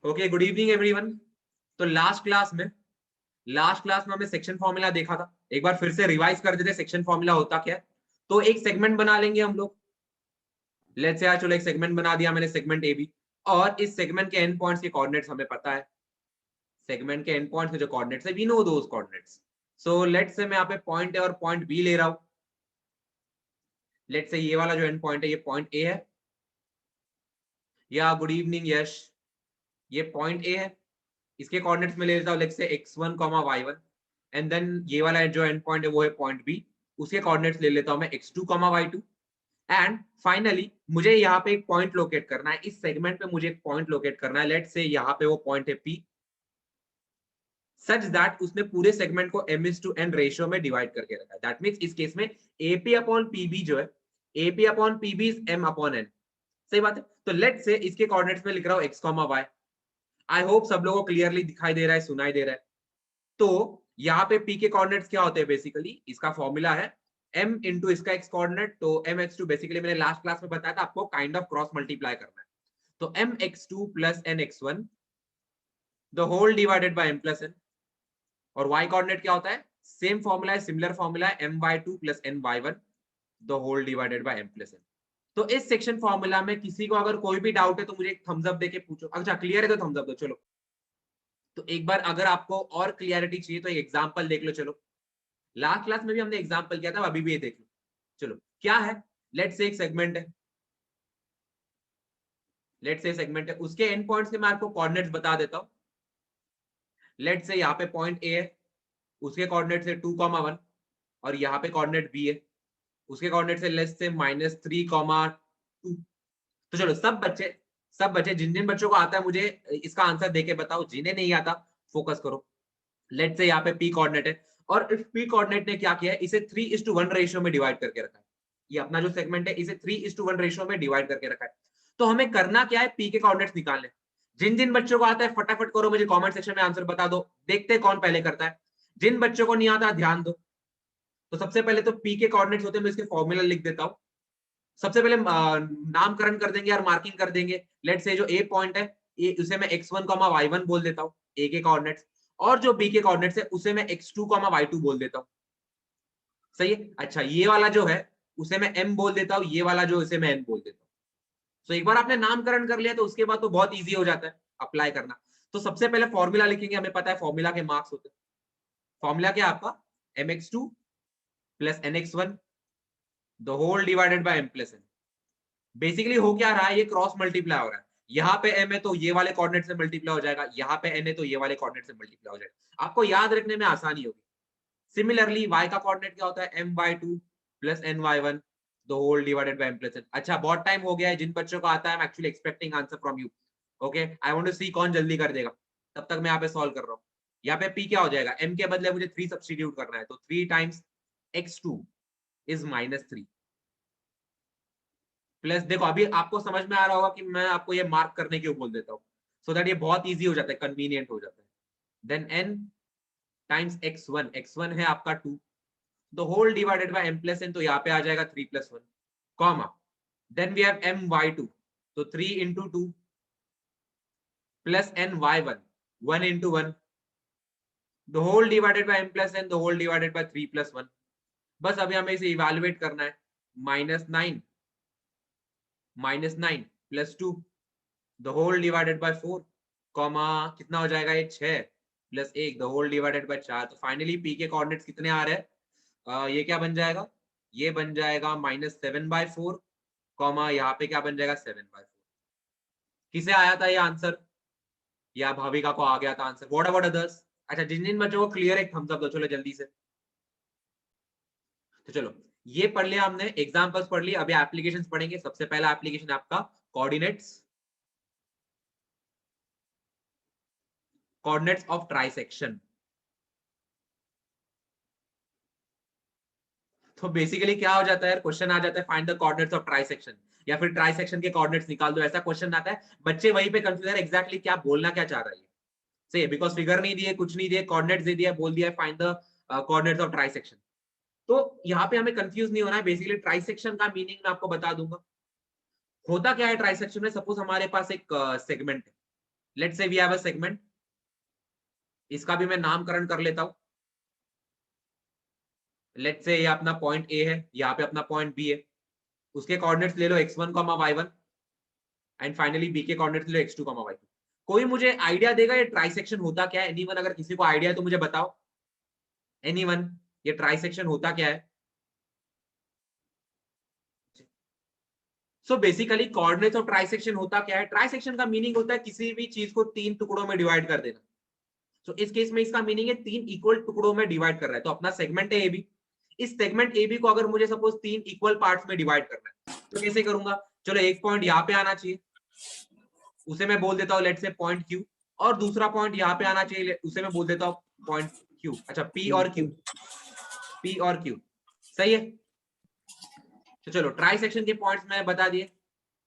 Okay, good evening everyone. तो last class में हमने सेक्शन फॉर्मूला देखा था। एक बार फिर से रिवाइज कर देते सेक्शन फॉर्मूला होता क्या है। तो एक सेगमेंट बना लेंगे हम लोग। लेट्स से आज चलो एक सेगमेंट बना दिया मैंने, सेगमेंट ए बी। और इस सेगमेंट के एंड पॉइंट्स के कोऑर्डिनेट्स हमें पता है। सेगमेंट के एंड पॉइंट्स के जो कोऑर्डिनेट्स है, we know those coordinates. So let's say मैं यहाँ पे पॉइंट ए और पॉइंट बी ले रहा हूँ। लेट्स से ये वाला जो एंड पॉइंट है ये पॉइंट ए है। या गुड इवनिंग यश, ये पॉइंट ए है। इसके कोऑर्डिनेट्स में ले लेता हूँ, let's say x1, y1। And then ये वाला जो एंड पॉइंट है वो है पॉइंट बी। उसके कोऑर्डिनेट्स ले लेता हूँ मैं x2, y2। एंड फाइनली मुझे यहाँ पे एक पॉइंट लोकेट करना है। इस सेगमेंट पे मुझे एक पॉइंट लोकेट करना है। लेट्स से यहाँ पे वो पॉइंट है P, सच दैट उसने पूरे सेगमेंट को m/n रेशियो में डिवाइड करके रखा है। दैट मींस इस केस में AP/PB जो है, AP/PB इज m/n। सही बात है। तो लेट्स से इसके कोऑर्डिनेट्स में लिख रहा हूँ x, y। आई होप सब लोगों को क्लियरली दिखाई दे रहा है, सुनाई दे रहा है। तो यहाँ पे p के कोऑर्डिनेट्स क्या होते हैं, बेसिकली इसका फॉर्मूला है m इंटू इसका x कोऑर्डिनेट। तो mx2 बेसिकली मैंने लास्ट क्लास में बताया था आपको, काइंड ऑफ क्रॉस मल्टीप्लाई करना है। तो mx2 plus nx1 the whole divided by m plus n। और y कोऑर्डिनेट क्या होता है, सेम फॉर्मूला है, सिमिलर फॉर्मूला है, my2 plus ny1 the whole divided by m plus n। तो इस सेक्शन फॉर्मूला में किसी को अगर कोई भी डाउट है तो मुझे एक थम्स अप देके पूछो। अच्छा क्लियर है तो थम्स अप दो। चलो, तो एक बार अगर आपको और क्लियरिटी चाहिए तो एक एग्जांपल देख लो। चलो, लास्ट क्लास में भी हमने एग्जांपल किया था, अभी भी ये देख लो। चलो क्या है, लेट्स से एक सेगमेंट है। लेट्स से सेगमेंट है, उसके एंड पॉइंट्स के मैं आपको कोऑर्डिनेट्स बता देता हूं। लेट्स से यहाँ पे पॉइंट ए है, उसके कोऑर्डिनेट्स है 2, 1। और यहाँ पे कोऑर्डिनेट बी है, उसके कोऑर्डिनेट्स है लेट्स से -3, 2। तो चलो सब बच्चे जिन जिन बच्चों को आता है मुझे इसका आंसर देके बताओ, जिन्हें नहीं आता फोकस करो। लेट्स से यहाँ पे पी कोऑर्डिनेट है, और इस पी कोऑर्डिनेट ने क्या किया है, इसे 3:1 रेशियो में डिवाइड करके रखा है। ये अपना जो सेगमेंट है इसे 3:1 रेशियो में डिवाइड करके रखा है। तो हमें करना क्या है, पी के कोऑर्डिनेट्स निकालने। जिन जिन बच्चों को आता है फटाफट करो, मुझे कमेंट सेक्शन में आंसर बता दो, देखते हैं कौन पहले करता है। जिन बच्चों को नहीं आता ध्यान दो। तो सबसे पहले तो पी के कोऑर्डिनेट्स होते हैं, मैं इसके फॉर्मूला लिख देता हूँ। सबसे पहले नामकरण कर देंगे और मार्किंग कर देंगे। लेट्स से जो ए पॉइंट है उसे मैं x1, y1 बोल देता हूँ, ए के कोऑर्डिनेट्स। और जो बी के कोऑर्डिनेट्स है उसे मैं x2, y2 बोल देता हूँ। सही है। अच्छा ये वाला जो है उसे मैं m बोल देता हूँ, ये वाला जो उसे मैं n बोल देता हूँ। तो एक बार आपने नामकरण कर लिया तो उसके बाद तो बहुत ईजी हो जाता है अप्लाई करना। तो सबसे पहले फॉर्मूला लिखेंगे, हमें पता है फॉर्मूला के मार्क्स होते हैं। फॉर्मूला क्या आपका, mx2 plus nx1 the whole divided by m plus n। Basically हो क्या रहा है, ये क्रॉस मल्टीप्लाई हो रहा है। यहाँ पे m है तो ये वाले कोऑर्डिनेट से मल्टीप्लाई हो जाएगा, यहाँ पे n है तो ये वाले कोऑर्डिनेट से मल्टीप्लाई हो जाएगा। आपको याद रखने में आसानी होगी। सिमिलरली y का कोऑर्डिनेट क्या होता है, my2 plus ny1 the whole divided by m plus n। अच्छा बहुत टाइम हो गया है, जिन बच्चों को आता है I am actually expecting answer from you. Okay, I want to see कौन जल्दी कर देगा। तब तक मैं यहाँ पे सॉल्व कर रहा हूँ। यहाँ पे p क्या हो जाएगा, m के बदले मुझे 3 सब्स्टिट्यूट करना है, तो 3 टाइम्स x2 इज -3 प्लस, देखो अभी आपको समझ में आ रहा होगा कि मैं आपको ये मार्क करने क्यों बोल देता हूँ, सो दैट ये बहुत इजी हो जाता है, कन्वीनियंट हो जाता है। देन n टाइम्स x1 है आपका 2 the whole divided by m plus n, तो यहाँ पे आ जाएगा 3 + 1 comma. Then we have my2, तो 3 into 2 plus ny1 1 into 1 the whole divided by m plus n the whole divided by 3 + 1। बस अभी हमें इसे इवेलुएट करना है। -9 plus 2 the whole divided by 4 comma, कितना हो जाएगा ये 6 plus 1 the whole divided by 4। तो फाइनली पी के कोऑर्डिनेट्स कितने आ रहे हैं, ये क्या बन जाएगा, ये बन जाएगा -7/4 कॉमा, यहाँ पे क्या बन जाएगा 7/4। किसे आया था ये आंसर, या भाविका को आ गया था आंसर, व्हाट अबाउट अदर्स। अच्छा जिन जिन बच्चों को क्लियर, एक थम्स अप दो चलो जल्दी से। तो चलो ये पढ़ लिया हमने, एग्जांपल्स पढ़ लिए, अभी एप्लीकेशंस पढ़ेंगे। सबसे पहला एप्लीकेशन आपका कोऑर्डिनेट्स ऑफ ट्राइसेक्शन। तो बेसिकली क्या हो जाता है, क्वेश्चन आ जाता है find the coordinates of trisection, या फिर ट्राइसेक्शन के कोऑर्डिनेट्स निकाल दो, ऐसा क्वेश्चन आता है। बच्चे वहीं पे कंफ्यूज है एग्जैक्टली क्या बोलना क्या चाह रहा है। सही है, बिकॉज फिगर नहीं दिए, कुछ नहीं दिए, कोऑर्डिनेट्स दे दिया, बोल दिया find the coordinates of trisection. तो यहाँ पे हमें कंफ्यूज नहीं होना है। बेसिकली ट्राइसेक्शन का मीनिंग मैं आपको बता दूंगा। होता क्या है ट्राइसेक्शन में, सपोज हमारे पास एक सेगमेंट है। Let's say we have a segment, इसका भी मैं नामकरण कर लेता हूं। लेट्स से ये अपना पॉइंट ए है, यहाँ पे अपना पॉइंट बी है, उसके कोऑर्डिनेट्स ले लो x1, y1 and finally B के कोऑर्डिनेट्स ले लो x2, y2। कोई मुझे आइडिया देगा ये ट्राइसेक्शन होता क्या है? एनीवन, अगर किसी को आइडिया है तो मुझे बताओ। एनीवन, ये ट्राइसेक्शन होता क्या है? So basically coordinates of trisection होता क्या है? ट्राइसेक्शन का मीनिंग होता है किसी भी चीज को 3 टुकड़ों में डिवाइड कर देना। सो इस केस में इसका मीनिंग है 3 इक्वल टुकड़ों में डिवाइड कर रहा है। तो अपना सेगमेंट है AB, इस सेगमेंट AB को अगर मुझे सपोज 3 इक्वल पार्ट्स में डिवाइड करना है तो कैसे करूंगा? चलो एक पॉइंट यहाँ पे आना चाहिए, उसे मैं बोल देता हूँ लेट्स से पॉइंट Q, और दूसरा पॉइंट यहाँ पे आना चाहिए, उसे मैं बोल देता हूँ पॉइंट Q। अच्छा, P और Q, सही है। तो चलो ट्राइसेक्शन के पॉइंट्स मैं बता दिए।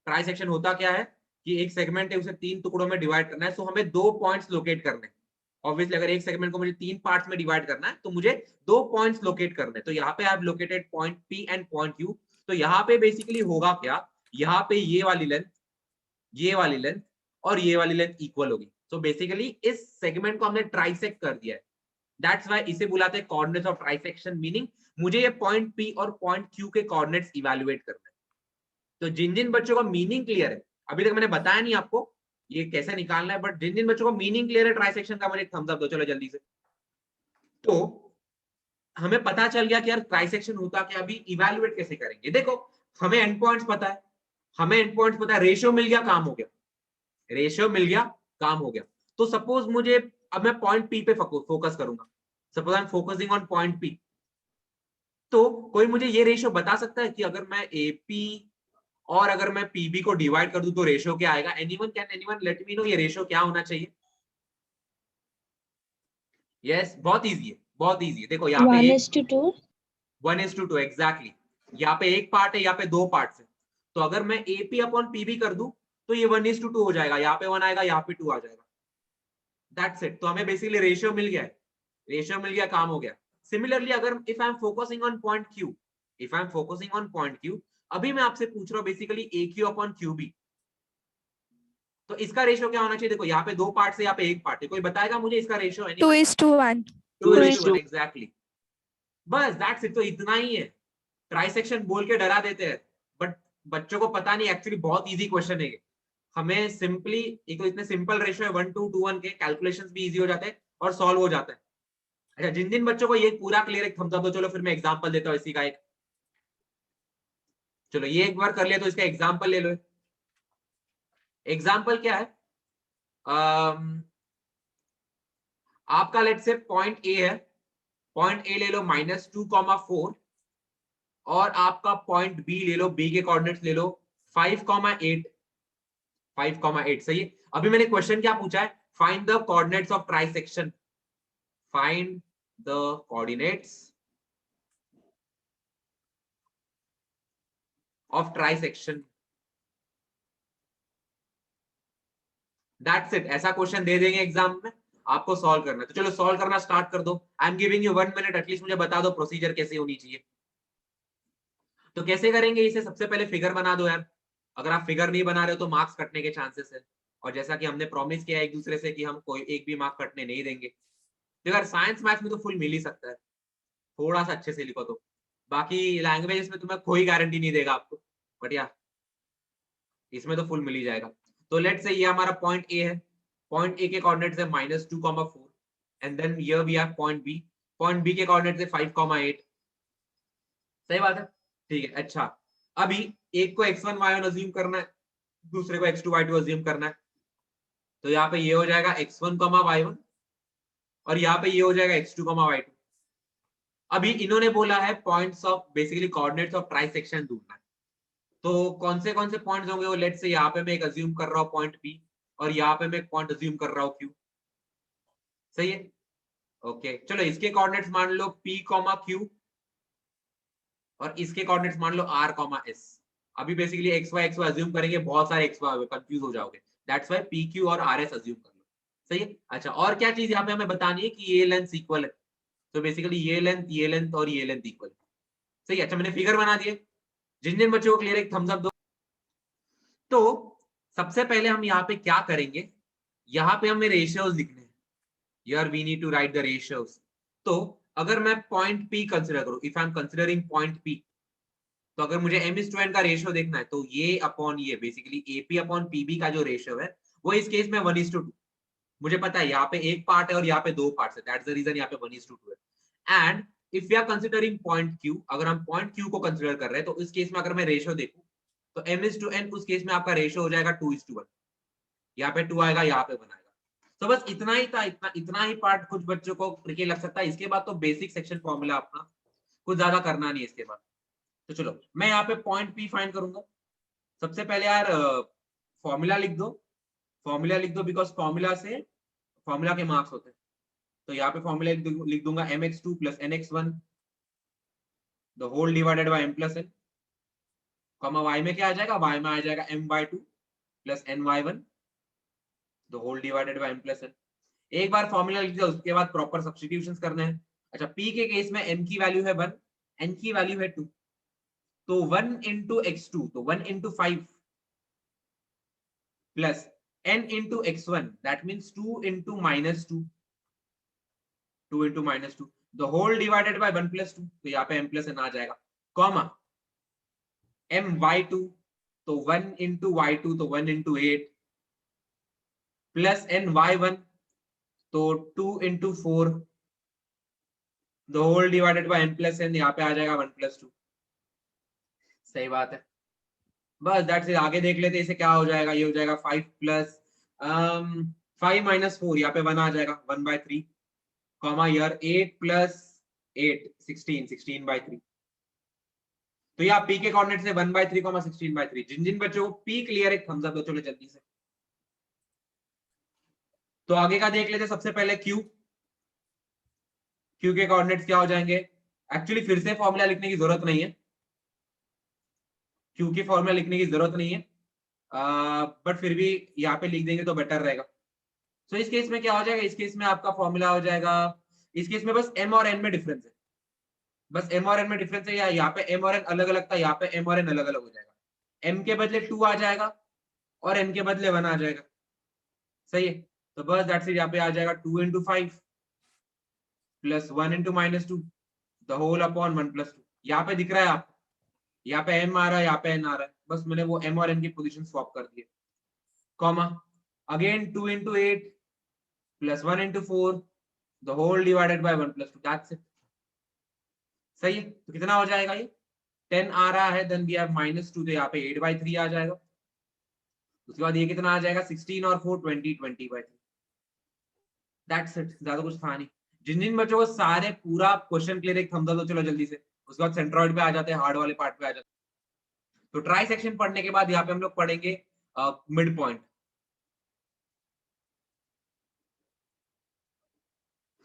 ट्राइसेक्शन होता क्या है कि एक सेगमेंट है, उसे 3 टुकड़ों में डिवाइड करना है, सो हमें 2 पॉइंट्स लोकेट करने हैं। ऑब्वियसली अगर एक सेगमेंट को मुझे 3 पार्ट्स में डिवाइड करना है तो मुझे 2 पॉइंट्स लोकेट करने हैं। तो यहाँ पे I have located point P and point Q। तो यहाँ पे बेसिकली होगा क्या, यहाँ पे ये वाली लेंथ और ये वाली लेंथ इक्वल होगी। सो बेसिकली इस सेगमेंट को हमने ट्राइसेक्ट कर दिया है। दैट्स व्हाई इसे बुलाते हैं कोऑर्डिनेट्स ऑफ ट्राइसेक्शन, मीनिंग मुझे ये पॉइंट P और पॉइंट Q के कोऑर्डिनेट्स इवैल्यूएट करना है। तो जिन जिन बच्चों का मीनिंग क्लियर है, अभी तक मैंने बताया नहीं आपको ये कैसे निकालना है, बट जिन जिन बच्चों को मीनिंग क्लियर है ट्राइसेक्शन का, मुझे थम्स अप दो चलो जल्दी से। तो हमें पता चल गया कि यार ट्राइसेक्शन होता क्या, अभी इवैल्यूएट कैसे करेंगे। देखो हमें एंड पॉइंट्स पता है, रेशियो मिल गया, काम हो गया, काम हो गया। तो सपोज मुझे, अब मैं पॉइंट P पे फोकस करूंगा, suppose I am focusing on point P। तो कोई मुझे ये रेशियो बता सकता है कि अगर मैं AP और अगर मैं PB को डिवाइड कर दूं तो रेशियो क्या आएगा? Can anyone let me know ये रेशियो क्या होना चाहिए? यस, बहुत इजी है। देखो यहाँ पे 1:2। 1:2 एग्जैक्टली। यहाँ पे एक पार्ट है, यहाँ पे 2 पार्ट्स है। तो अगर मैं AP अपॉन PB कर दूं तो ये 1:2 हो जाएगा, यहाँ पे 1 आएगा, यहाँ पे 2 आ जाएगा। That's it. तो हमें बेसिकली रेशियो मिल गया है, काम हो गया। सिमिलरली अगर if I am focusing on point Q, अभी मैं आपसे पूछ रहा हूँ बेसिकली AQ अपॉन QB, तो इसका रेशियो क्या होना चाहिए? देखो यहाँ पे 2 पार्ट है, यहाँ पे एक पार्ट है, कोई बताएगा मुझे इसका रेशियो? 2:1। 2:1 एग्जैक्टली। बस दैट्स इट। तो इतना ही है। ट्राइसेक्शन बोल के डरा देते हैं, बट बच्चों को पता नहीं एक्चुअली बहुत इजी क्वेश्चन है। हमें सिंपली एक तो इतने सिंपल रेशियो है 1:2:1 के, कैलकुलेशंस भी इजी हो जाते हैं और सॉल्व हो जाता है। अच्छा, जिन जिन बच्चों को ये पूरा क्लियर है थम्स अप दो। चलो फिर मैं एग्जांपल देता हूँ इसी का एक। चलो ये एक बार कर लिया तो इसका एग्जांपल ले लो। एग्जांपल क्या है? आपका लेट्स से पॉइंट ए है, पॉइंट ए ले लो -2,4 और आपका पॉइंट बी ले लो, बी के कोऑर्डिनेट्स ले लो 5,8। 5,8 सही है। अभी मैंने क्वेश्चन क्या पूछा है? Find the coordinates of trisection. Find the coordinates of trisection. That's it. ऐसा क्वेश्चन दे देंगे एग्जाम में, आपको सॉल्व करना है। तो चलो सॉल्व करना स्टार्ट कर दो। I am giving you 1 minute, at least मुझे बता दो प्रोसीजर कैसे होनी चाहिए। तो कैसे करेंगे इसे? सबसे पहले फिगर बना दो यार। अगर आप फिगर नहीं बना रहे हो तो मार्क्स कटने के चांसेस है, और जैसा कि हमने प्रॉमिस किया है एक दूसरे से कि हम कोई एक भी मार्क कटने नहीं देंगे। तो यार साइंस मैथ्स में तो फुल मिल ही सकता है, थोड़ा सा अच्छे से लिखो तो। बाकी लैंग्वेजेस में तुम्हें कोई गारंटी नहीं देगा आपको, बट या इसमें तो फुल मिल ही जाएगा। तो लेट्स से ये हमारा पॉइंट ए है, पॉइंट ए के कोऑर्डिनेट्स है -2,4 and then here we have point B, point B के कोऑर्डिनेट्स है 5,8। सही बात है, ठीक है। अच्छा, अभी एक को x1 y1 अज्यूम करना है, दूसरे को x2 y2 अज्यूम करना है। तो यहाँ पे ये हो जाएगा x1, y1 और यहाँ पे ये हो जाएगा x2, y2। अभी इन्होंने बोला है points of basically coordinates of trisection ढूंढना है। तो कौन से पॉइंट्स होंगे वो? लेट्स से यहाँ पे मैं एक अज्यूम कर रहा हूँ पॉइंट P और यहाँ पे मैं एक पॉइंट अज्यूम कर रहा हूँ Q। सही है, ओके। चलो इसके कोऑर्डिनेट्स मान लो P, Q और इसके कोऑर्डिनेट्स मान लो R, S। अभी बेसिकली XY अज्यूम करेंगे, बहुत सारे XY कंफ्यूज हो जाओगे। दैट्स व्हाई PQ और RS अज्यूम कर लो। सही है। अच्छा, और क्या चीज यहाँ पे हमें बतानी है कि ये लेंथ इक्वल है। तो बेसिकली ये लेंथ और ये लेंथ इक्वल है। सही है। अच्छा, मैंने फिगर बना दिए। जिन जिन बच्चों को क्लियर है थम्स अप दो। तो सबसे पहले हम यहाँ पे क्या करेंगे, यहाँ पे हमें रेशियोज लिखने हैं, यार we need to write the ratios. तो अगर मैं पॉइंट पी कंसिडर करूं, if I am considering point P, तो अगर मुझे m/n का रेशियो देखना है तो ये अपॉन ये, बेसिकली एपी अपॉन पीबी का जो रेशियो है वो इस केस में 1:2। मुझे पता है यहाँ पे एक पार्ट है और यहाँ पे दो पार्ट है, दैट्स द रीजन यहाँ पे 1:2 है। And if we are considering point Q, अगर हम पॉइंट क्यू को कंसिडर कर रहे हैं तो इस केस में अगर मैं रेशियो देखूं तो m/n उस केस में आपका रेशियो हो जाएगा 2:1। यहाँ पे 2 आएगा, यहाँ पे 1 आएगा। तो बस इतना ही था, इतना ही पार्ट कुछ बच्चों को ट्रिकी लग सकता है। इसके बाद तो बेसिक सेक्शन फॉर्मूला अपना, कुछ ज्यादा करना नहीं है इसके बाद। तो चलो मैं यहाँ पे पॉइंट पी फाइंड करूंगा। सबसे पहले यार फॉर्मूला लिख दो, फॉर्मूला लिख दो, बिकॉज फॉर्मूला से फॉर्मूला के मार्क्स होते हैं। तो यहाँ पे फॉर्मूला लिख दूंगा mx2 plus nx1 the whole divided by m plus n, comma y में क्या आ जाएगा, y में आ जाएगा my2 plus ny1 the whole divided by m plus n। एक बार फॉर्मूला लिख दिया, उसके बाद प्रॉपर सब्स्टिट्यूशंस करने हैं। अच्छा, p के केस में n की वैल्यू है 1, n की वैल्यू है 2, तो 1 इंटू x2, तो 1 into 5 plus n into x1, that means 2 into -2, 2 into -2 the whole divided by 1 plus 2, तो यहाँ पे m प्लस n आ जाएगा, कॉमा my2, तो 1 इंटू y2, तो 1 इंटू 8 प्लस ny1, तो 2 into 4 the whole divided by m plus n, यहाँ पे आ जाएगा 1 प्लस 2। सही बात है, बस दैट्स इट। आगे देख लेते हैं इसे क्या हो जाएगा। ये हो जाएगा 5 प्लस 5 माइनस 4, यहाँ पे 1 आ जाएगा 1/3, कॉमा यार 8 प्लस 8 16/3। तो यहाँ p के कोऑर्डिनेट से 1/3 कॉमा 16/3। जिन जिन बच्चों को p क्लियर, एक थम्स अप दो, चलो जल्दी से। तो आगे का देख लेते हैं। सबसे पहले q, q के कोऑर्डिनेट्स क्या हो जाएंगे। एक्चुअली फिर से फॉर्मूला लिखने की जरूरत नहीं है, q की फॉर्मूला लिखने की जरूरत नहीं है, बट फिर भी यहाँ पे लिख देंगे तो बेटर रहेगा। तो इस केस में क्या हो जाएगा, इस केस में आपका फॉर्मूला हो जाएगा, इस केस में बस m और n में डिफरेंस है, बस m और n में डिफरेंस है। यहाँ पे m और n अलग अलग था, यहाँ पे m और n अलग अलग हो जाएगा। m के बदले 2 आ जाएगा और n के बदले 1 आ जाएगा। सही है, तो बस दैट्स इट। यहाँ पे आ जाएगा 2 into 5 plus 1 into -2 the whole upon 1 plus 2। यहाँ पे दिख रहा है आपको, यहाँ पे m आ रहा है, यहाँ पे n आ रहा है, बस मैंने वो m और n की पोजीशन स्वैप कर दी है, comma again 2 into 8 plus 1 into 4 the whole divided by 1 plus 2, that's it. सही है, तो कितना हो जाएगा ये 10 आ रहा है, देन वी हैव -2, तो यहाँ पे 8/3 आ जाएगा। उसके बाद ये कितना आ जाएगा 16 और 4 20/3, दैट्स इट। ज्यादा कुछ था नहीं। जिन जिन बच्चों को सारे पूरा क्वेश्चन क्लियर, एक थम्स अप दो, चलो जल्दी से। उसके बाद सेंट्रॉइड पे आ जाते हैं, हार्ड वाले पार्ट पे आ जाते हैं। तो ट्राई सेक्शन पढ़ने के बाद यहाँ पे हम लोग पढ़ेंगे मिड पॉइंट।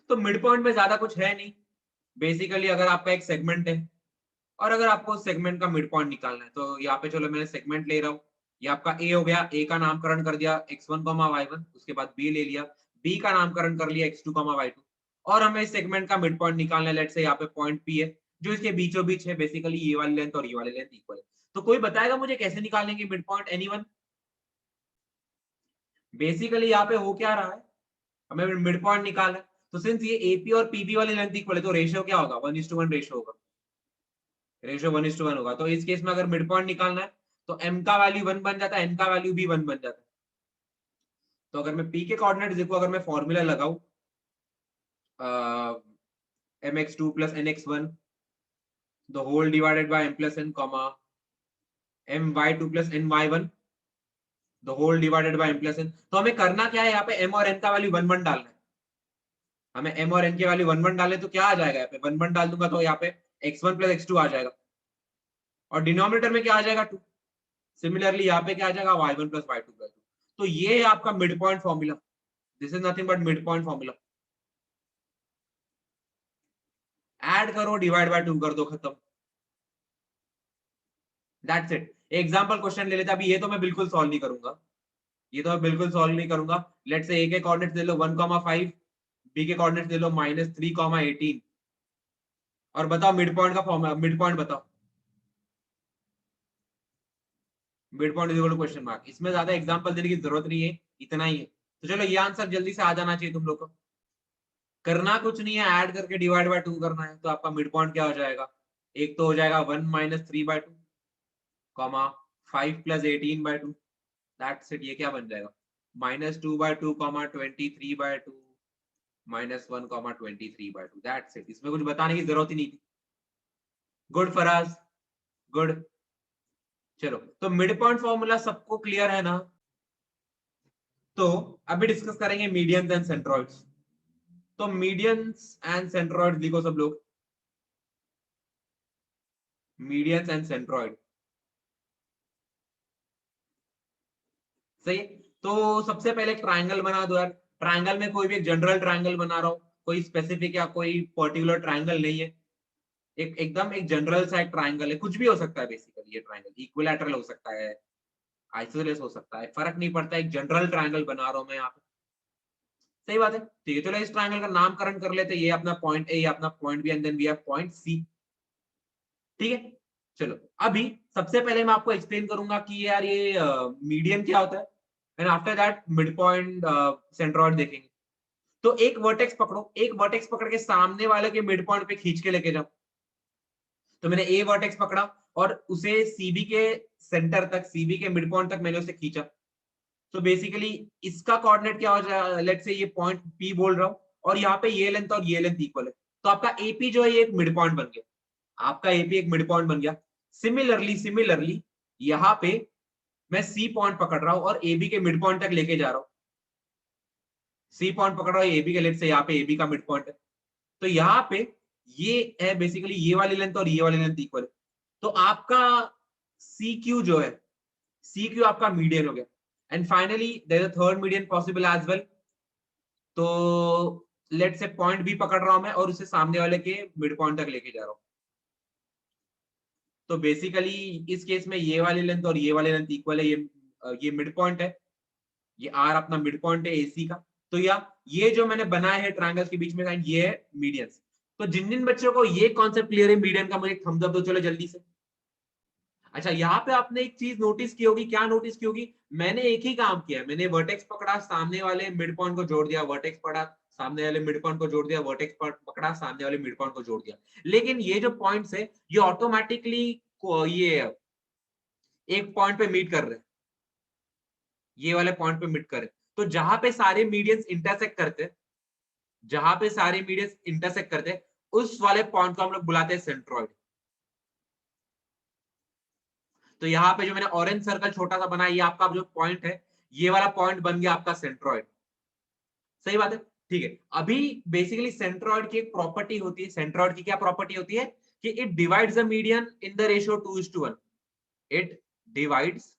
तो मिड पॉइंट में ज्यादा कुछ है नहीं, बेसिकली अगर आपका एक सेगमेंट है और अगर आपको सेगमेंट का मिड पॉइंट निकालना है, तो यहाँ पे चलो मैंने सेगमेंट ले रहा हूँ। ये आपका ए हो गया, ए का नामकरण कर दिया x1, y1, उसके बाद बी ले लिया, बी का नामकरण कर लिया x2, y2, और हमें इस सेगमेंट का मिड पॉइंट निकालना है। लेट्स से यहाँ पे पॉइंट पी है जो इसके बीचों बीच है, बेसिकली ये वाली लेंथ और ये वाली लेंथ इक्वल है। तो कोई बताएगा मुझे कैसे निकालेंगे मिड पॉइंट, एनीवन? बेसिकली यहाँ पे हो क्या रहा है, हमें मिड पॉइंट निकालना है, तो सिंस ये एपी और पीबी वाली लेंथ इक्वल है, तो रेशियो क्या होगा, 1:1 रेशियो होगा, रेशियो 1:1 होगा। तो इस केस में अगर मिड पॉइंट निकालना है तो m का वैल्यू 1 बन जाता है, n का वैल्यू भी 1 बन जाता है। तो अगर मैं p के कोऑर्डिनेट देखो, अगर मैं फॉर्मूला लगाऊं mx2 plus nx1 the whole divided by m plus n, comma my2 plus ny1 the whole divided by m plus n, तो हमें करना क्या है, यहाँ पे m और n का वैल्यू 1 1 डालना है। हमें m और n के वैल्यू 1 1 डाले तो क्या आ जाएगा, यहाँ पे 1 1 डाल दूंगा तो यहाँ पे x1 प्लस x2 आ जाएगा, और डिनोमिनेटर में क्या आ जाएगा 2। सिमिलरली यहाँ पे क्या आ जाएगा y1 प्लस y2 प्लस 2। तो ये आपका mid point formula, this is nothing but mid point formula. Add करो, डिवाइड बाय 2 कर दो, खत्म, दैट्स इट। एग्जांपल क्वेश्चन ले लेते हैं। अभी ये तो मैं बिल्कुल सॉल्व नहीं करूंगा, ये तो मैं बिल्कुल सॉल्व नहीं करूंगा। लेट्स से a के कोऑर्डिनेट्स ले लो 1,5, b के कोऑर्डिनेट्स ले लो -3,18, और बताओ मिड पॉइंट का फॉर्मूला, मिड पॉइंट बताओ। Mid point is equal to question mark. इसमें ज्यादा एग्जांपल देने की जरूरत नहीं है, इतना ही है। तो चलो ये आंसर जल्दी से आ जाना चाहिए तुम लोग को। करना कुछ नहीं है, ऐड करके डिवाइड बाय 2 करना है। तो आपका मिड पॉइंट क्या हो जाएगा, एक तो हो जाएगा 1 minus 3/2 comma 5 plus 18/2, that's it. ये क्या बन जाएगा, -2/2 कॉमा 23/2 -1 कॉमा 23/2, दैट्स इट। इसमें कुछ बताने की जरूरत ही नहीं थी। Good Faraz, good. चलो तो मिड पॉइंट फॉर्मूला सबको क्लियर है ना। तो अभी डिस्कस करेंगे मीडियंस एंड सेंट्रॉइड्स। तो मीडियंस एंड सेंट्रॉइड लिखो सब लोग, मीडियंस एंड सेंट्रॉइड। सही है। तो सबसे पहले ट्रायंगल बना दो यार। ट्रायंगल में कोई भी एक जनरल ट्रायंगल बना रहा हूं, कोई स्पेसिफिक या कोई पर्टिकुलर ट्रायंगल नहीं है, एक एकदम एक जनरल सा एक ट्रायंगल है, कुछ भी हो सकता है बेसिकली। ये ट्रायंगल इक्विलैटरल हो सकता है, आइसोसेलेस हो सकता है, फर्क नहीं पड़ता, एक जनरल ट्रायंगल बना रहा हूं मैं यहाँ पे। सही बात है, ठीक है। चलो इस ट्रायंगल का नामकरण कर लेते हैं, ये अपना पॉइंट ए, ये अपना point B, and then we have point C. ठीक है। चलो अभी सबसे पहले मैं आपको एक्सप्लेन करूंगा कि यार ये मीडियन क्या होता है, and after that mid point centroid देखेंगे। तो एक वर्टेक्स पकड़ो, एक वर्टेक्स पकड़ के सामने वाले के मिड पॉइंट पे खींच के लेके जाओ। तो मैंने ए वर्टेक्स पकड़ा और उसे सीबी के सेंटर तक, सीबी के मिड पॉइंट तक मैंने उसे खींचा। तो बेसिकली इसका कोऑर्डिनेट क्या हो जाएगा, लेट्स से ये पॉइंट पी बोल रहा हूं, और यहाँ पे ये लेंथ और ये लेंथ इक्वल है। तो आपका एपी जो है ये एक मिड पॉइंट बन गया, आपका एपी एक मिड पॉइंट बन गया। सिमिलरली यहाँ पे मैं सी पॉइंट पकड़ रहा हूं और एबी के मिड पॉइंट तक लेके जा रहा हूं। सी पॉइंट पकड़ रहा हूं एबी के, लेफ्ट से यहाँ पे एबी का मिड पॉइंट है। तो यहाँ पे ये है बेसिकली ये वाली लेंथ और ये वाली लेंथ इक्वल है। तो आपका सी क्यू जो है, सी क्यू आपका मीडियन हो गया। And finally there is a third median possible as well. तो लेट से पॉइंट बी पकड़ रहा हूं मैं और उसे सामने वाले के मिड पॉइंट तक लेके जा रहा हूं। तो बेसिकली इस केस में ये वाली लेंथ और ये वाली लेंथ इक्वल है, ये मिड पॉइंट है, ये आर अपना मिड पॉइंट है एसी का। तो या ये जो मैंने बनाया है ट्रायंगल के बीच में लाइन, ये है मीडियंस। तो जिन जिन बच्चों को ये कॉन्सेप्ट क्लियर है मीडियन का, मुझे थम्स अप दो चलो जल्दी से। अच्छा यहाँ पे आपने एक चीज नोटिस की होगी, क्या नोटिस की होगी, मैंने एक ही काम किया, मैंने वर्टेक्स पकड़ा, सामने वाले मिड पॉइंट को जोड़ दिया, वर्टेक्स पकड़ा, सामने वाले मिड पॉइंट को जोड़ दिया, वर्टेक्स पकड़ा, सामने वाले मिड पॉइंट को जोड़ दिया। लेकिन ये जो पॉइंट्स है ये ऑटोमेटिकली ये एक पॉइंट पे मीट कर रहे हैं, ये वाले पॉइंट पे मीट कर रहे हैं। तो जहां पे सारे मीडियंस इंटरसेक्ट करते हैं, जहां पे सारे मीडियंस इंटरसेक्ट करते हैं, उस वाले पॉइंट को हम लोग बुलाते हैं सेंट्रॉइड। तो यहाँ पे जो मैंने ऑरेंज सर्कल छोटा सा बनाया, ये आपका जो पॉइंट है, ये वाला पॉइंट बन गया आपका सेंट्रॉइड। सही बात है, ठीक है। अभी बेसिकली सेंट्रॉइड की एक प्रॉपर्टी होती है, सेंट्रॉइड की क्या प्रॉपर्टी होती है कि it divides the median in the ratio 2:1। It divides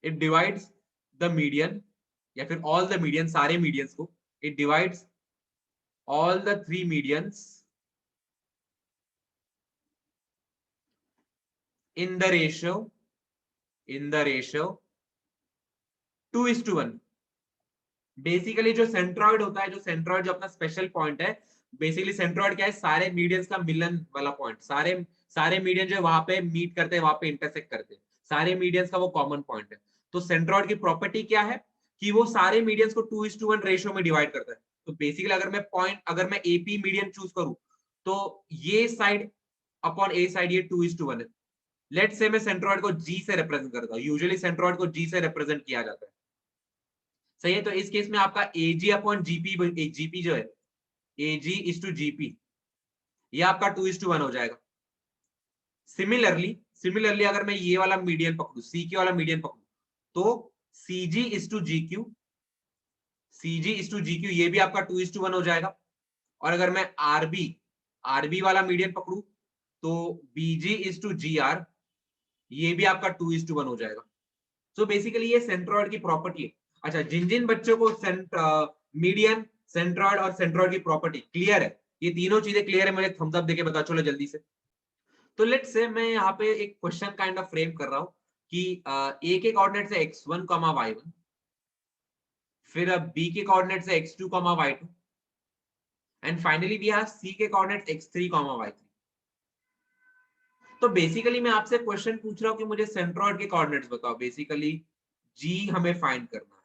it divides the median, या फिर ऑल द मीडियन, सारे मीडियंस को, it divides all the three medians in the ratio 2:1। Basically जो सेंट्रॉइड होता है, जो सेंट्रॉइड जो अपना स्पेशल पॉइंट है, बेसिकली सेंट्रॉइड क्या है, सारे मीडियंस का मिलन वाला पॉइंट, सारे सारे मीडियन जो वहां पे मीट करते हैं, वहां पे इंटरसेक्ट करते हैं, सारे मीडियंस का वो कॉमन पॉइंट है। तो सेंट्रॉइड की प्रॉपर्टी क्या है कि वो सारे मीडियंस को 2:1 रेशियो में डिवाइड करता है। तो बेसिकली अगर मैं एपी मीडियन चूज करूं, तो ये साइड अपॉन ए साइड ये 2:1 है। लेट्स से मैं सेंट्रॉइड को जी से रिप्रेजेंट करता हूं, यूजुअली सेंट्रॉइड को जी से रिप्रेजेंट किया जाता है। सही है। तो इस केस में आपका एजी अपॉन जीपी, जीपी जो है एजी इज टू जीपी, ये आपका 2:1 हो जाएगा। सिमिलरली अगर मैं ये वाला मीडियन पकड़ू, सी के वाला मीडियन पकड़ू, तो CG is to G Q, CG is to G Q, ये भी आपका 2:1 हो जाएगा। और अगर मैं आरबी वाला मीडियन पकड़ू, तो बीजी इज टू जी आर, ये भी आपका 2:1 हो जाएगा। सो बेसिकली ये सेंट्रॉइड की प्रॉपर्टी है। अच्छा, जिन जिन बच्चों को मीडियन, सेंट्रॉइड और सेंट्रॉइड की प्रॉपर्टी क्लियर है, ये तीनों चीजें क्लियर है, मुझे थम्स अप देके बता चलो जल्दी से। तो लेट्स से मैं यहाँ पे एक क्वेश्चन काइंड ऑफ फ्रेम कर रहा हूँ कि ए के कोऑर्डिनेट से x1, y1, फिर अब बी के कोऑर्डिनेट से x2, y2, and finally we have C के कोऑर्डिनेट x3, y3। तो बेसिकली मैं आपसे क्वेश्चन पूछ रहा हूँ कि मुझे सेंट्रॉइड के कोऑर्डिनेट्स बताओ। बेसिकली जी हमें फाइंड करना है,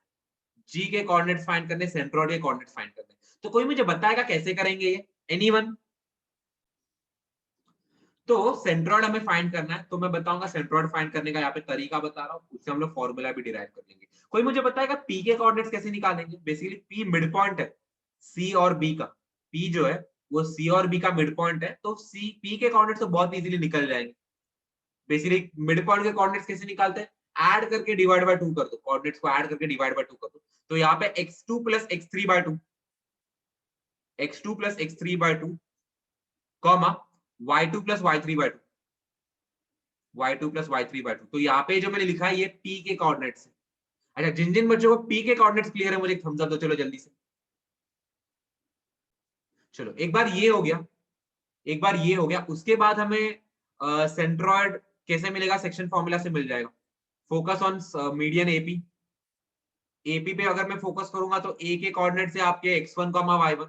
जी के कोऑर्डिनेट्स फाइंड करने, सेंट्रोइड के कोऑर्डिनेट्स फाइंड करने। तो कोई मुझे बताएगा कैसे करेंगे ये? एनीवन? तो सेंट्रोइड हमें फाइंड करना है, तो मैं बताऊंगा सेंट्रोइड फाइंड करने का यहाँ पे तरीका बता रहा हूँ, उससे हम लोग फॉर्मूला भी डिराइव कर लेंगे। कोई मुझे बताएगा पी के कोऑर्डिनेट्स कैसे निकालेंगे? बेसिकली पी मिड पॉइंट है सी और बी का, पी जो है वो सी और बी का मिड पॉइंट है, तो सी पी के कोऑर्डिनेट्स तो बहुत इजीली निकल जाएंगे। बेसिकली मिड पॉइंट के कोऑर्डिनेट्स कैसे निकालते हैं? ऐड करके डिवाइड बाय 2 कर दो, कोऑर्डिनेट्स को ऐड करके डिवाइड बाय 2 कर दो। तो यहाँ पे x2 plus x3 by 2, x2 plus x3 by 2, comma y2 plus y3 by 2, y2 plus y3 by 2। तो यहाँ पे जो मैंने लिखा है ये p के कोऑर्डिनेट्स है। अच्छा, जिन जिन बच्चों को p के कोऑर्डिनेट्स क्लियर है मुझे एक थम्स अप दो, चलो जल्दी से। चलो एक बार ये हो गया, एक बार ये हो गया, उसके बाद हमें सेंट्रॉइड कैसे मिलेगा? सेक्शन फॉर्मूला से मिल जाएगा। Focus on median AP, AP पे अगर मैं फोकस करूंगा तो ए के कोऑर्डिनेट से आपके x1 y1,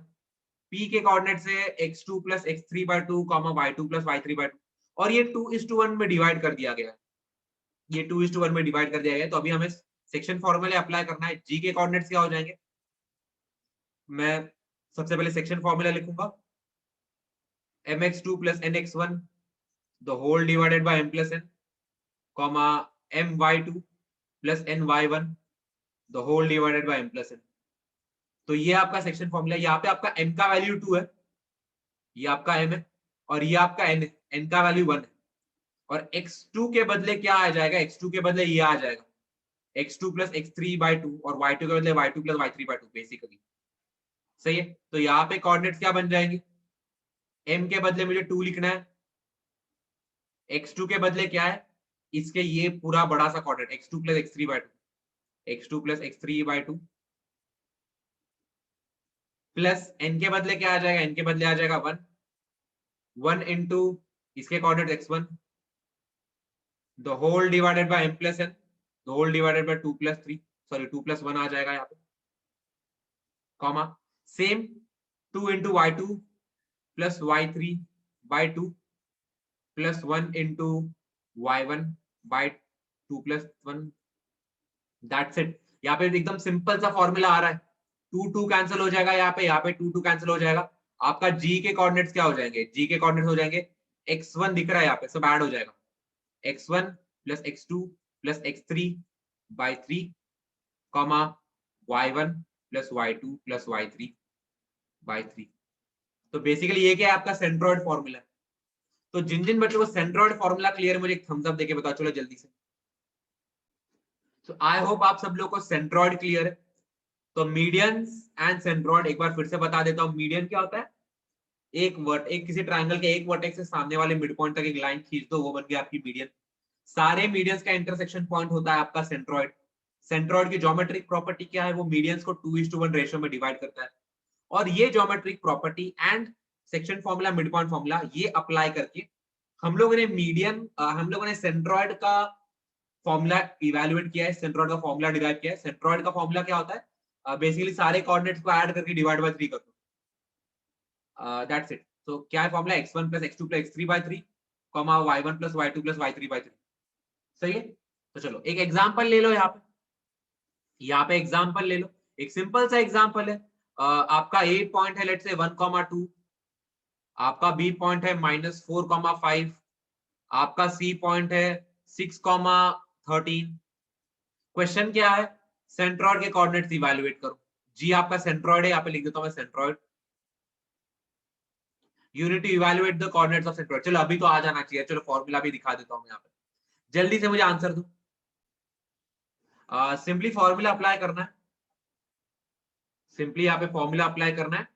पी के कोऑर्डिनेट से x2 plus x3 by 2 y2 plus y3 by 2, और ये 2:1 में डिवाइड कर दिया गया है, ये 2:1 में डिवाइड कर दिया गया है। तो अभी हमें सेक्शन फॉर्मूले अप्लाई करना है। जी के कोऑर्डिनेट्स क्या हो जाएंगे? मैं सबसे पहले सेक्शन फॉर्मूला लिखूंगा, mx2 plus nx1 the whole divided by m plus n, comma my2 plus ny1 the whole divided by m plus n। तो ये आपका सेक्शन फॉर्मूला है। यहाँ पे आपका m का वैल्यू 2 है, ये आपका m है, और ये आपका n है, n का वैल्यू 1 है, और x2 के बदले क्या आ जाएगा? x2 के बदले ये आ जाएगा x2 प्लस x3 बाय 2, और y2 के बदले y2 plus y3 by 2 basically. सही है, तो यहाँ पे कोऑर्डिनेट्स क्या बन जाएंगे? m के बदले मुझे 2 लिखना है, x2 के बदले क्या है? इसके ये पूरा बड़ा सा coordinate x2 plus x3 by 2, x2 plus x3 by 2, plus n के बदले क्या आ जाएगा? n के बदले आ जाएगा 1, 1 इंटू इसके coordinate x1 the whole divided by m plus n the whole divided by 2 plus 3, sorry 2 plus 1 आ जाएगा यहाँ पे, comma same 2 into y2 plus y3 by 2 plus 1 into y1 by 2 plus 1। That's it. यहाँ पे एकदम simple सा formula आ रहा है, 2 कैंसिल हो जाएगा यहाँ पे 2 कैंसिल हो जाएगा। आपका जी के कोऑर्डिनेट्स क्या हो जाएंगे? जी के कोऑर्डिनेट्स हो जाएंगे, x1 दिख रहा है यहाँ पे, सब ऐड हो जाएगा, x1 plus x2 plus x3 by 3, comma y1 plus y2 plus y3 by 3। तो बेसिकली ये क्या है? आपका सेंट्रोइड फॉर्मूला है। तो जिन जिन बच्चों को सेंट्रोइड फॉर्मूला क्लियर है मुझे एक थम्स अप देके बताओ, चलो जल्दी से। तो आई होप आप सब लोग को सेंट्रोइड क्लियर है। तो मीडियंस एंड सेंट्रोइड एक बार फिर से बता देता हूँ। मीडियन क्या होता है? एक किसी ट्रायंगल के एक वर्टेक्स से सामने वाले मिड पॉइंट तक एक लाइन खींच दो, वो बन गया आपकी मीडियन। सारे मीडियंस का इंटरसेक्शन पॉइंट होता है आपका सेंट्रोइड। सेंट्रोइड की ज्योमेट्रिक प्रॉपर्टी क्या है? वो मीडियंस को 2:1 रेशियो में डिवाइड करता है। और ये geometric property and section formula, mid point formula, ये अप्लाई करके हम लोगों ने हम लोगों ने सेंट्रोइड का फॉर्मूला इवैल्यूएट किया है, सेंट्रोइड का फॉर्मूला डिराइव किया है। सेंट्रोइड का फॉर्मूला क्या होता है? बेसिकली सारे कोऑर्डिनेट्स को ऐड करके डिवाइड बाय 3 कर दो, दैट्स इट। तो क्या है formula? x1 plus x2 plus x3 by 3, comma y1 plus y2 plus y3 by 3। सही है, तो चलो एक एग्जांपल ले लो। यहाँ पे एग्जांपल ले लो, एक सिंपल सा एग्जांपल है। आपका ए पॉइंट है लेट्स से 1,2, आपका बी पॉइंट है -4,5, आपका सी पॉइंट है 6,13। क्वेश्चन क्या है? सेंट्रॉइड के कोऑर्डिनेट्स इवैल्यूएट करो। जी आपका सेंट्रॉइड है, यहाँ पे लिख देता हूं मैं centroid. You need to evaluate the coordinates of centroid. चलो अभी तो आ जाना चाहिए, चलो फॉर्मूला भी दिखा देता हूं यहाँ पे, जल्दी से मुझे आंसर दो। सिंपली फॉर्मूला अप्लाई करना है, सिंपली यहाँ पे फॉर्मूला अप्लाई करना है।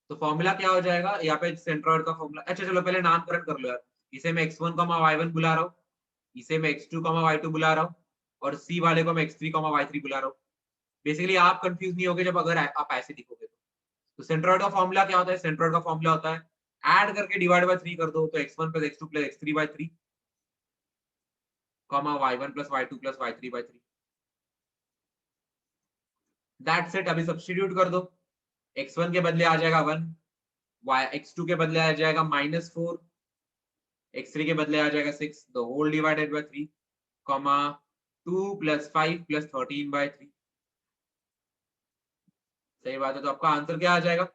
तो फॉर्मूला क्या हो जाएगा? यहाँ पे सेंट्रॉइड का फॉर्मूला, अच्छा चलो पहले नामकरण कर लो यार। इसे मैं x1, y1 बुला रहा हूँ, इसे मैं x2, y2 बुला रहा हूँ, और c वाले को मैं x3, y3 बुला रहा हूँ। बेसिकली आप कंफ्यूज नहीं होगे जब अगर आप ऐसे लिखोगे तो सेंट्रॉइड का फॉर्मूला क्या होता है? सेंट्रॉइड का फॉर्मूला होता है ऐड करके डिवाइड बाय 3 कर दो, तो x1 plus x2 plus x3 by 3, y1 plus y2 plus y3 by 3। That's it. अभी सब्स्टिट्यूट कर दो, x1 के बदले आ जाएगा 1, x2 के बदले आ जाएगा -4, x3 के बदले आ जाएगा 6, the whole divided by 3, comma 2 plus 5 plus 13 by 3। सही बात है, तो आपका आंसर क्या आ जाएगा?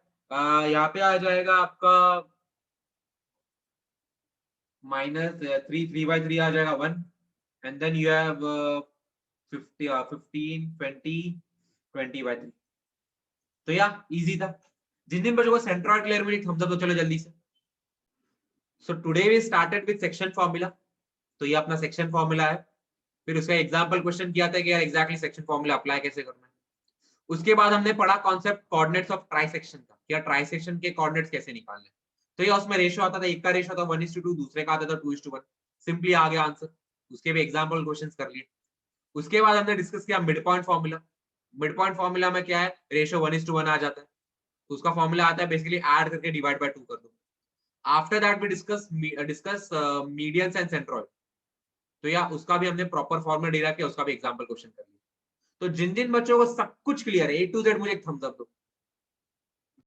यहाँ पे आ जाएगा आपका -3 आ जाएगा 1 एंड देन यू हैव 15 20 तो इजी था। जिन जिन बच्चों को सेंट्रॉइड क्लियर मिली थम्स अप तो चलो जल्दी से। So today we started with section formula, तो ये अपना सेक्शन फॉर्मूला है। फिर उसका एग्जांपल क्वेश्चन किया था कि यार एग्जैक्टली सेक्शन फॉर्मूला अप्लाई कैसे करना है। उसके बाद हमने पढ़ा कॉन्सेप्ट कोऑर्डिनेट्स ऑफ ट्राइसेक्शन का, क्या ट्राइसेक्शन के कोऑर्डिनेट्स कैसे निकालने। तो ये उसमें रेशियो आता था, एक का रेशियो था 1:2, दूसरे का आता था 2:1, सिंपली आ गया आंसर। उसके भी एग्जांपल क्वेश्चंस कर लिए। उसके बाद हमने डिस्कस किया mid point formula. Mid point formula में क्या है, रेशियो 1:1 आ जाता है, तो उसका फॉर्मूला आता है बेसिकली ऐड करके डिवाइड बाय 2 कर दो। After that we discuss medians and centroid, तो उसका भी हमने प्रॉपर फॉर्मूला डिराइव किया, उसका भी एग्जांपल क्वेश्चन कर लिया। तो जिन जिन बच्चों को सब कुछ क्लियर है A to Z, मुझे एक थम्स अप दो।